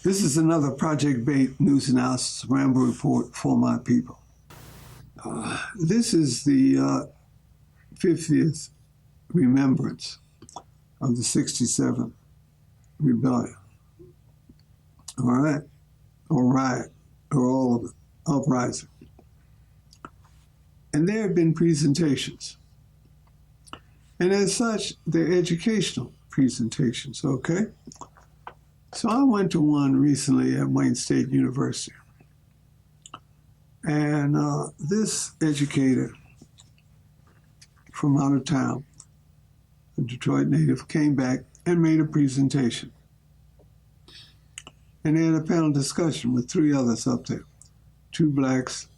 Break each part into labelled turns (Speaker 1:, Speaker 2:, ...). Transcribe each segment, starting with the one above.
Speaker 1: This is another Project B.A.I.T. news analysis Rambo report for my people. This is the 50th remembrance of the 67 rebellion. All right, or riot, or all of it, uprising. And there have been presentations. And as such, they're educational presentations, okay? So I went to one recently at Wayne State University. And this educator from out of town, a Detroit native, came back and made a presentation. And they had a panel discussion with three others up there, two blacks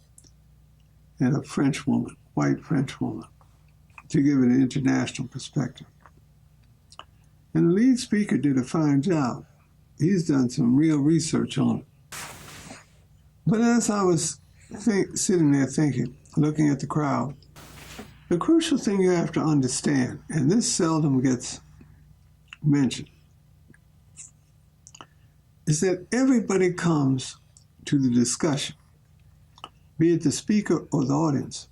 Speaker 1: and a French woman, white French woman, to give it an international perspective. And the lead speaker did a fine job. He's done some real research on it. But as I was sitting there thinking, looking at the crowd, the crucial thing you have to understand, and this seldom gets mentioned, is that everybody comes to the discussion, be it the speaker or the audience,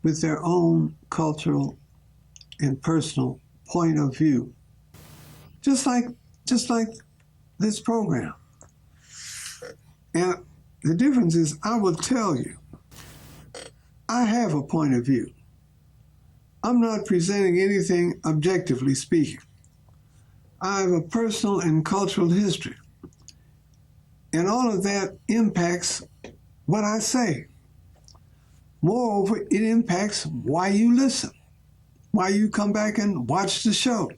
Speaker 1: with their own cultural and personal point of view. Just like this program. And the difference is, I will tell you, I have a point of view. I'm not presenting anything objectively speaking. I have a personal and cultural history. And all of that impacts what I say. Moreover, it impacts why you listen, why you come back and watch the show.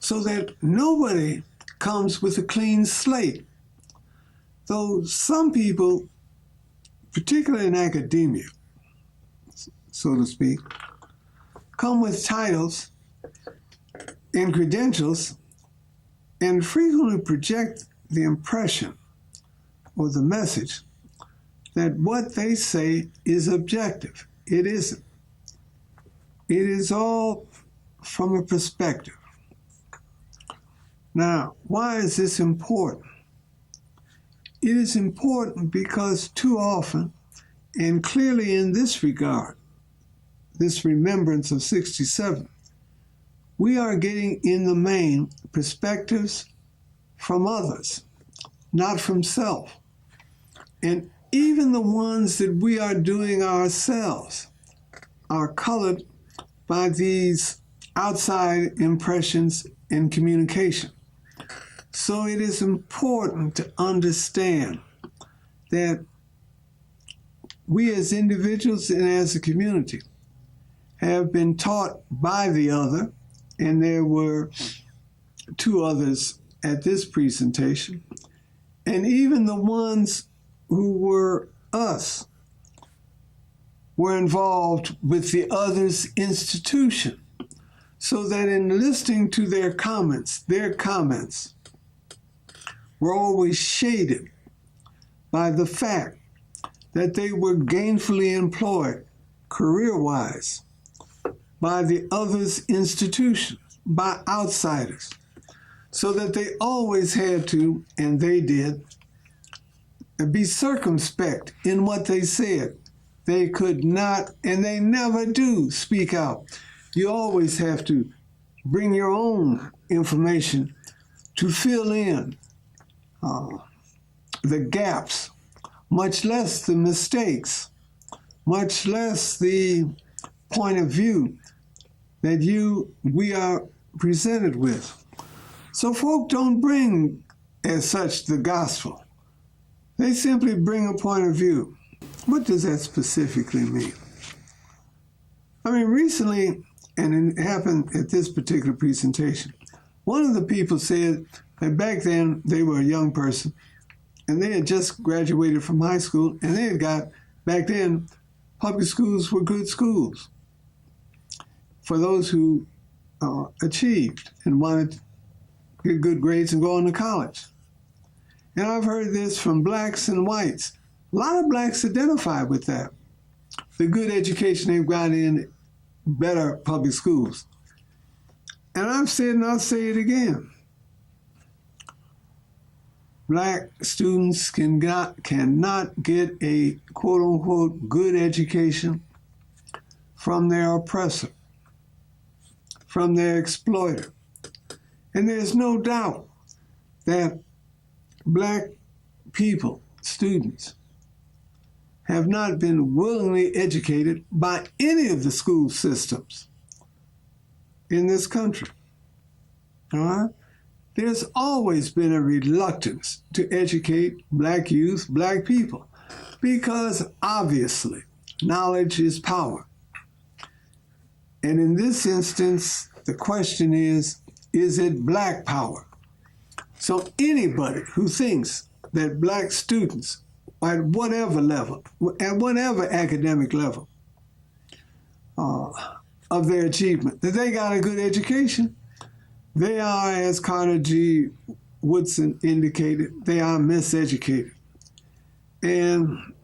Speaker 1: So that nobody comes with a clean slate. Though some people, particularly in academia, so to speak, come with titles and credentials and frequently project the impression or the message that what they say is objective. It isn't. It is all from a perspective. Now, why is this important? It is important because too often, and clearly in this regard, this remembrance of 67, we are getting in the main perspectives from others, not from self. And even the ones that we are doing ourselves are colored by these outside impressions and communication. So it is important to understand that we as individuals and as a community have been taught by the other, and there were two others at this presentation, and even the ones who were us were involved with the other's institution, so that in listening to their comments were always shaded by the fact that they were gainfully employed, career-wise, by the other's institutions, by outsiders, so that they always had to, and they did, be circumspect in what they said. They could not, and they never do, speak out. You always have to bring your own information to fill in the gaps, much less the mistakes, much less the point of view that we are presented with. So folk don't bring as such the gospel. They simply bring a point of view. What does that specifically mean? I mean, recently, and it happened at this particular presentation, one of the people said that back then they were a young person and they had just graduated from high school, and they had got, back then, public schools were good schools for those who achieved and wanted to get good grades and go on to college. And I've heard this from blacks and whites. A lot of blacks identify with that. The good education they've got in better public schools. And I've said, and I'll say it again, Black students cannot get a quote-unquote good education from their oppressor, from their exploiter. And there's no doubt that black people, students, have not been willingly educated by any of the school systems in this country. All right? There's always been a reluctance to educate black youth, black people, because obviously knowledge is power. And in this instance, the question is it black power? So anybody who thinks that black students at whatever level, at whatever academic level of their achievement, that they got a good education, they are, as Carter G. Woodson indicated, they are miseducated. And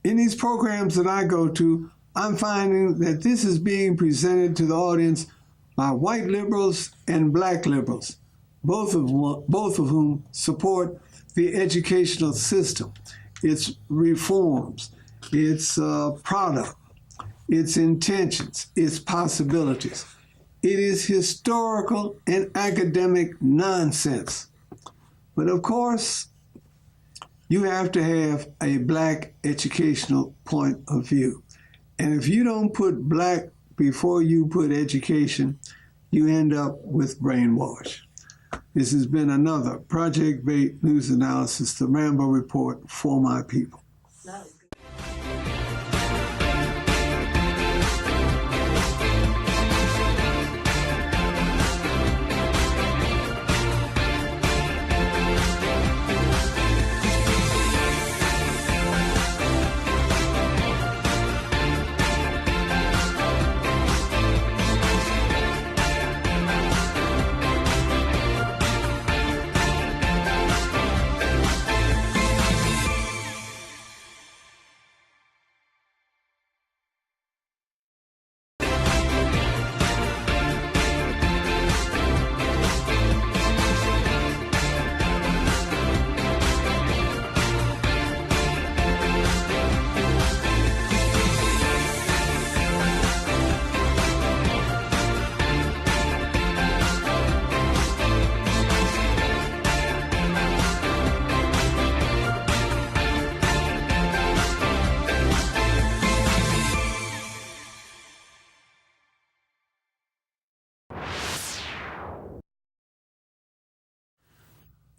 Speaker 1: in these programs that I go to, I'm finding that this is being presented to the audience by white liberals and black liberals, both of whom support the educational system, its reforms, its product, its intentions, its possibilities. It is historical and academic nonsense. But of course, you have to have a black educational point of view. And if you don't put black before you put education, you end up with brainwash. This has been another Project B.A.I.T. News Analysis, the Rambo Report for my people.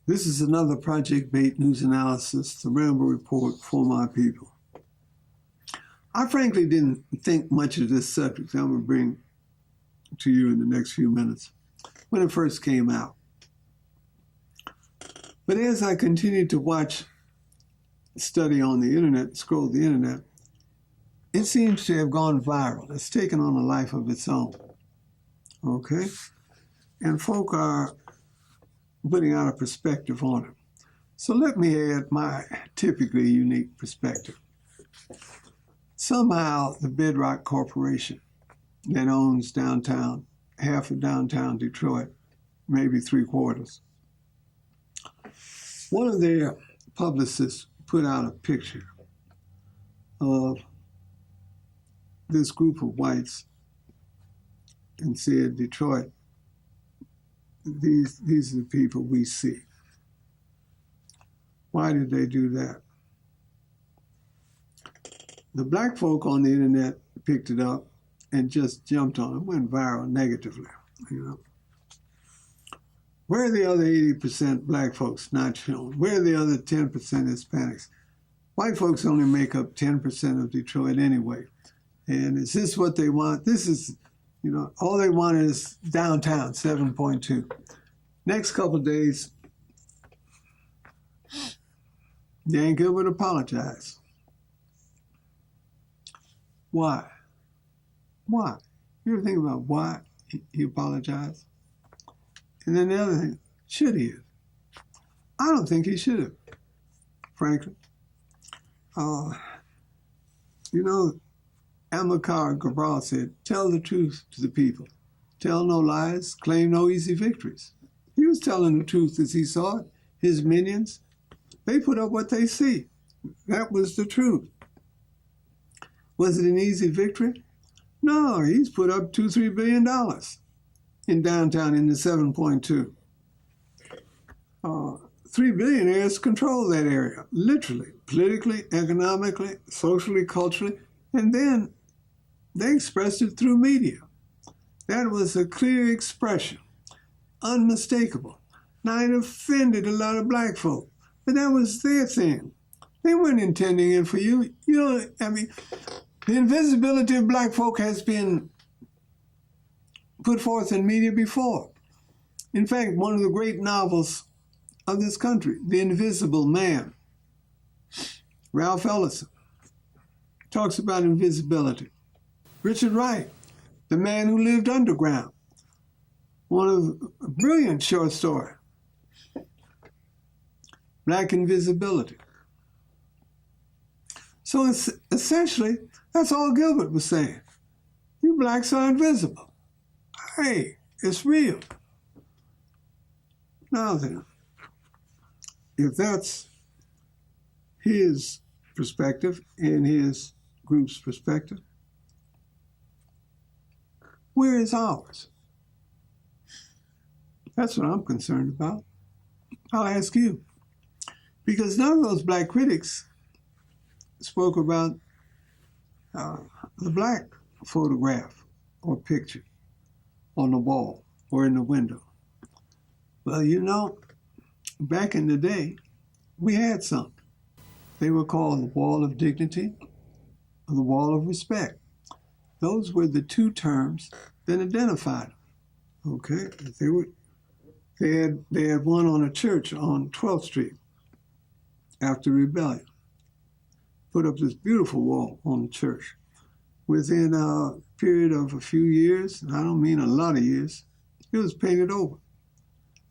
Speaker 1: This is another Project B.A.I.T. News Analysis, the Rambo Report for my people. I frankly didn't think much of this subject I'm going to bring to you in the next few minutes when it first came out. But as I continued to watch, study on the internet, scroll the internet, it seems to have gone viral. It's taken on a life of its own. Okay? And folk are putting out a perspective on it. So let me add my typically unique perspective. Somehow the Bedrock Corporation that owns downtown, half of downtown Detroit, maybe 3/4, one of their publicists put out a picture of this group of whites and said, Detroit, these are the people we see. Why did they do that? The black folk on the internet picked it up and just jumped on it, went viral negatively, you know. Where are the other 80% black folks not shown? Where are the other 10% Hispanics? White folks only make up 10% of Detroit anyway. And is this what they want? This is, you know, all they want is downtown, 7.2. Next couple of days, Yankel would apologize. Why? Why? You ever think about why he apologized? And then the other thing, should he have? I don't think he should have, frankly. You know, Amilcar Cabral said, tell the truth to the people. Tell no lies, claim no easy victories. He was telling the truth as he saw it. his minions, they put up what they see. That was the truth. Was it an easy victory? No, he's put up $2-3 billion in downtown in the 7.2. 3 billionaires control that area, literally, politically, economically, socially, culturally, and then they expressed it through media. That was a clear expression, unmistakable. Now, it offended a lot of black folk, but that was their thing. They weren't intending it for you. You know, I mean, the invisibility of black folk has been put forth in media before. In fact, one of the great novels of this country, The Invisible Man, Ralph Ellison, talks about invisibility. Richard Wright, The Man Who Lived Underground, one of a brilliant short story. Black invisibility. So essentially, that's all Gilbert was saying. You blacks are invisible. Hey, it's real. Now then, if that's his perspective and his group's perspective, where is ours? That's what I'm concerned about. I'll ask you. Because none of those black critics spoke about the black photograph or picture on the wall or in the window. Well, you know, back in the day, we had something. They were called the Wall of Dignity or the Wall of Respect. Those were the two terms that identified them. Okay, they had one on a church on 12th Street after rebellion. Put up this beautiful wall on the church. Within a period of a few years, and I don't mean a lot of years, it was painted over.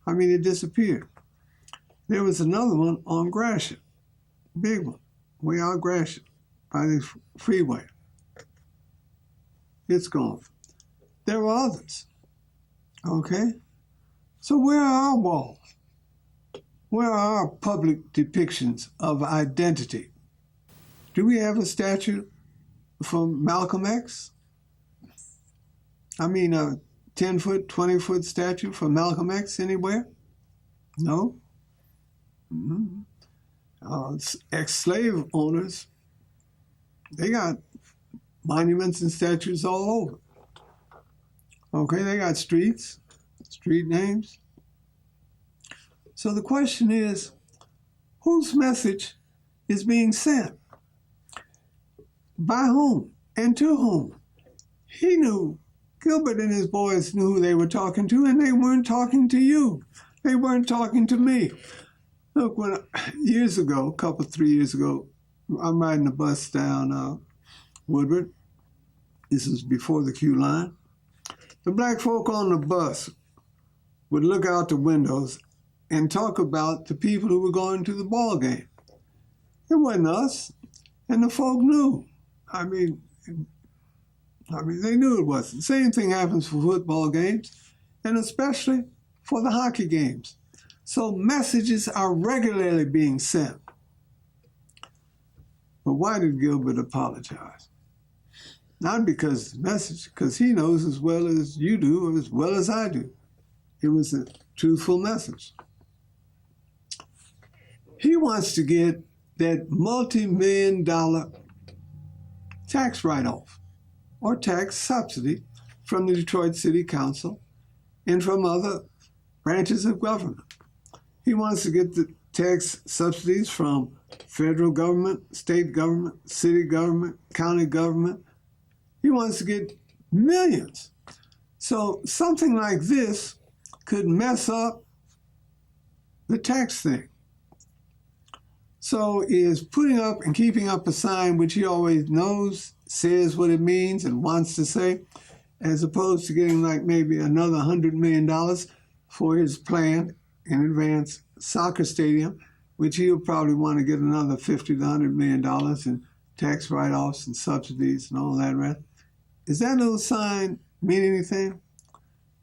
Speaker 1: I mean, it disappeared. There was another one on Gratiot, big one, way out Gratiot, by the freeway. It's gone. There were others, okay? So where are our walls? Where are our public depictions of identity? Do we have a statue for Malcolm X? I mean, a 10-foot, 20-foot statue for Malcolm X anywhere? No. Mm-hmm. Ex-slave owners, they got monuments and statues all over. Okay, they got streets, street names. So the question is, whose message is being sent? By whom and to whom? He knew, Gilbert and his boys knew who they were talking to, and they weren't talking to you. They weren't talking to me. Look, years ago, 3 years ago, I'm riding a bus down Woodward. This is before the Q line. The black folk on the bus would look out the windows and talk about the people who were going to the ball game. It wasn't us, and the folk knew. I mean, they knew it wasn't. Same thing happens for football games, and especially for the hockey games. So messages are regularly being sent. But why did Gilbert apologize? Not because of the message, because he knows as well as you do, or as well as I do. It was a truthful message. He wants to get that multi-million-dollar tax write-off or tax subsidy from the Detroit City Council and from other branches of government. He wants to get the tax subsidies from federal government, state government, city government, county government. He wants to get millions. So something like this could mess up the tax thing. So is putting up and keeping up a sign which he always knows, says what it means and wants to say, as opposed to getting like maybe another $100 million for his planned in advance soccer stadium, which he'll probably want to get another $50 to $100 million in tax write-offs and subsidies and all that rest. Does that little sign mean anything?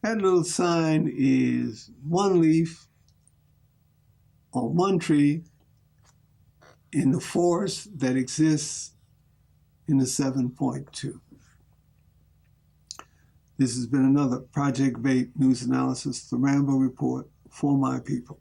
Speaker 1: That little sign is one leaf on one tree in the forest that exists in the 7.2. This has been another Project B.A.I.T. News Analysis, the Rambo Report for my people.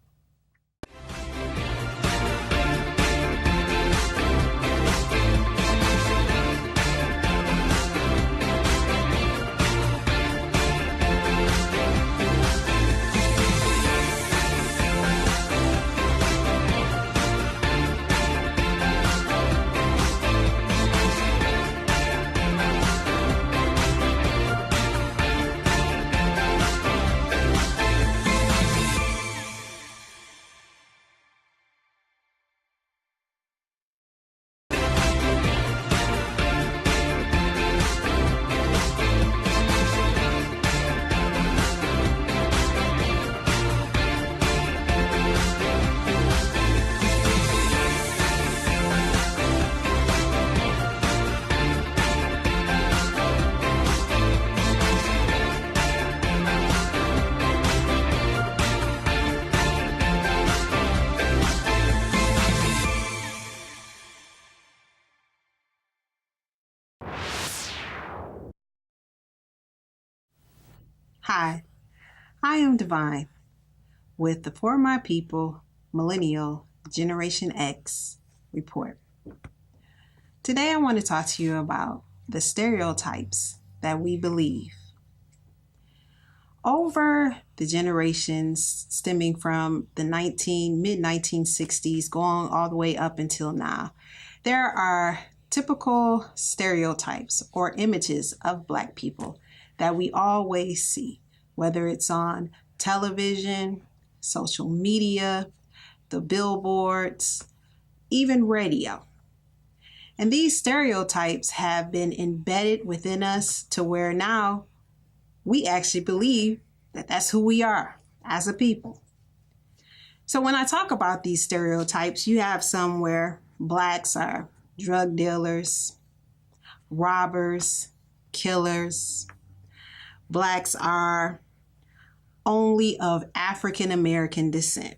Speaker 2: Hi, I am Divine with the For My People Millennial Generation X report. Today I want to talk to you about the stereotypes that we believe. Over the generations stemming from the mid-1960s going all the way up until now, there are typical stereotypes or images of Black people that we always see, whether it's on television, social media, the billboards, even radio. And these stereotypes have been embedded within us to where now we actually believe that that's who we are as a people. So when I talk about these stereotypes, you have some where Blacks are drug dealers, robbers, killers. Blacks are only of African American descent.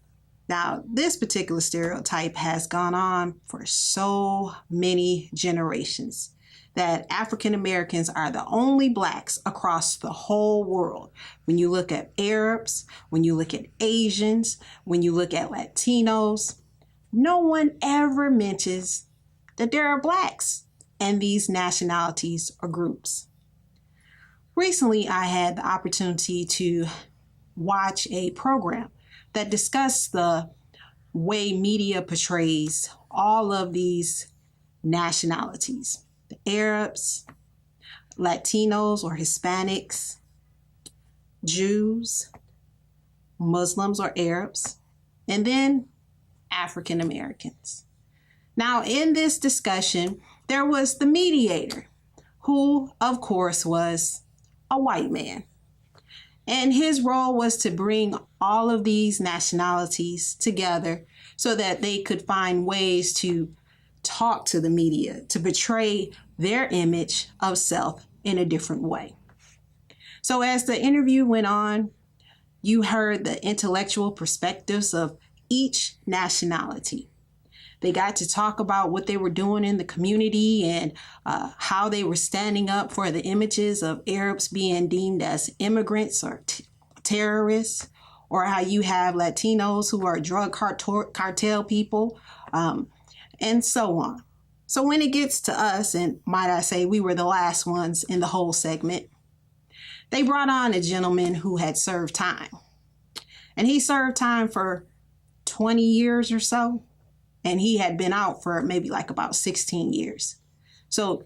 Speaker 2: Now, this particular stereotype has gone on for so many generations that African Americans are the only Blacks across the whole world. When you look at Arabs, when you look at Asians, when you look at Latinos, no one ever mentions that there are Blacks in these nationalities or groups. Recently, I had the opportunity to watch a program that discussed the way media portrays all of these nationalities, the Arabs, Latinos or Hispanics, Jews, Muslims or Arabs, and then African Americans. Now, in this discussion, there was the mediator, who, of course, was a white man. And his role was to bring all of these nationalities together so that they could find ways to talk to the media, to portray their image of self in a different way. So as the interview went on, you heard the intellectual perspectives of each nationality. They got to talk about what they were doing in the community and how they were standing up for the images of Arabs being deemed as immigrants or terrorists, or how you have Latinos who are drug cartel people, and so on. So when it gets to us, and might I say we were the last ones in the whole segment, they brought on a gentleman who had served time. And he served time for 20 years or so. And he had been out for maybe like about 16 years. So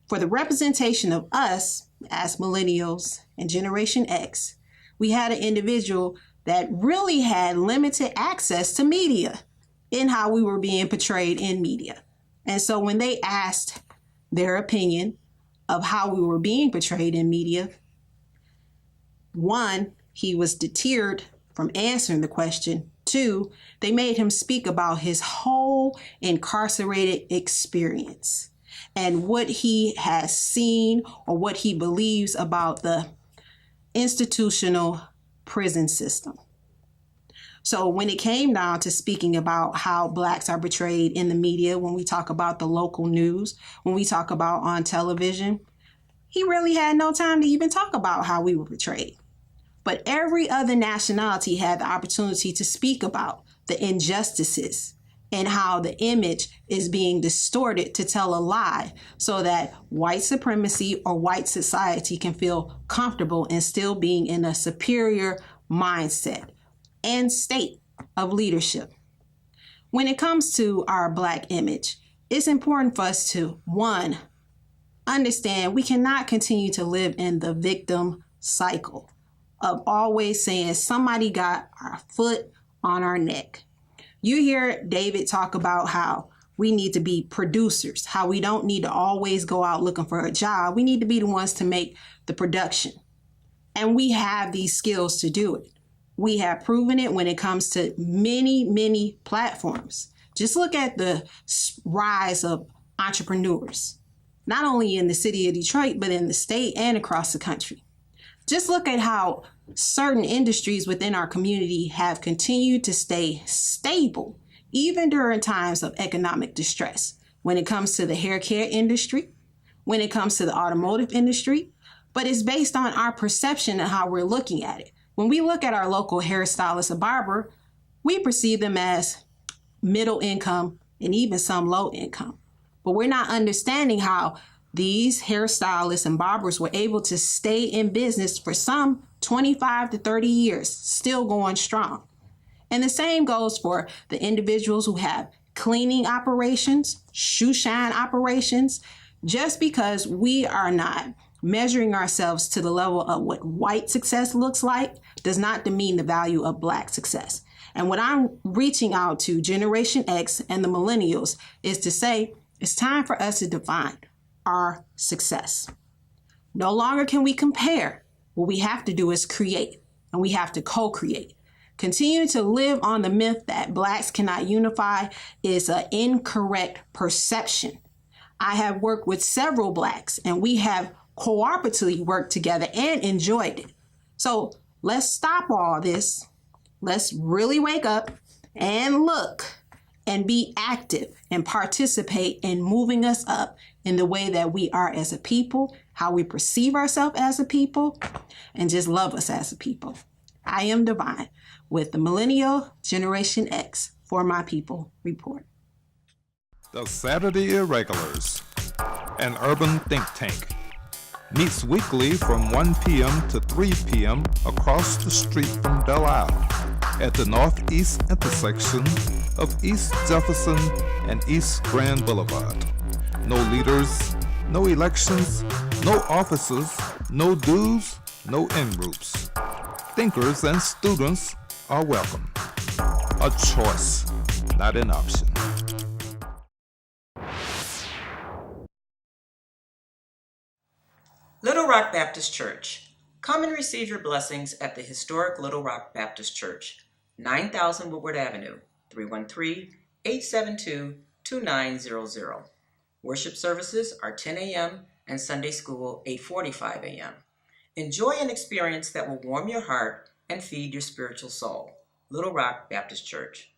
Speaker 2: for the representation of us as millennials and Generation X, we had an individual that really had limited access to media in how we were being portrayed in media. And so when they asked their opinion of how we were being portrayed in media, one, he was deterred from answering the question. Two, they made him speak about his whole incarcerated experience and what he has seen or what he believes about the institutional prison system. So when it came down to speaking about how Blacks are portrayed in the media, when we talk about the local news, when we talk about on television, he really had no time to even talk about how we were portrayed. But every other nationality had the opportunity to speak about the injustices and how the image is being distorted to tell a lie so that white supremacy or white society can feel comfortable in still being in a superior mindset and state of leadership. When it comes to our Black image, it's important for us to, one, understand we cannot continue to live in the victim cycle of always saying somebody got our foot on our neck. You hear David talk about how we need to be producers, how we don't need to always go out looking for a job. We need to be the ones to make the production. And we have these skills to do it. We have proven it when it comes to many, many platforms. Just look at the rise of entrepreneurs, not only in the city of Detroit, but in the state and across the country. Just look at how certain industries within our community have continued to stay stable, even during times of economic distress. When it comes to the hair care industry, when it comes to the automotive industry, but it's based on our perception and how we're looking at it. When we look at our local hairstylist or barber, we perceive them as middle income and even some low income. But we're not understanding how these hairstylists and barbers were able to stay in business for some 25 to 30 years, still going strong. And the same goes for the individuals who have cleaning operations, shoe shine operations. Just because we are not measuring ourselves to the level of what white success looks like does not demean the value of Black success. And what I'm reaching out to Generation X and the millennials is to say, it's time for us to define our success. No longer can we compare. What we have to do is create, and we have to co-create. Continue to live on the myth that Blacks cannot unify is an incorrect perception. I have worked with several Blacks, and we have cooperatively worked together and enjoyed it. So let's stop all this. Let's really wake up and look and be active and participate in moving us up in the way that we are as a people, how we perceive ourselves as a people, and just love us as a people. I am Divine with the Millennial Generation X For My People Report.
Speaker 3: The Saturday Irregulars, an urban think tank, meets weekly from 1 p.m. to 3 p.m. across the street from Belle Isle at the northeast intersection of East Jefferson and East Grand Boulevard. No leaders, no elections, no officers, no dues, no in-groups. Thinkers and students are welcome. A choice, not an option.
Speaker 4: Little Rock Baptist Church. Come and receive your blessings at the historic Little Rock Baptist Church, 9000 Woodward Avenue, 313-872-2900. Worship services are 10 a.m. and Sunday school 8:45 a.m. Enjoy an experience that will warm your heart and feed your spiritual soul. Little Rock Baptist Church.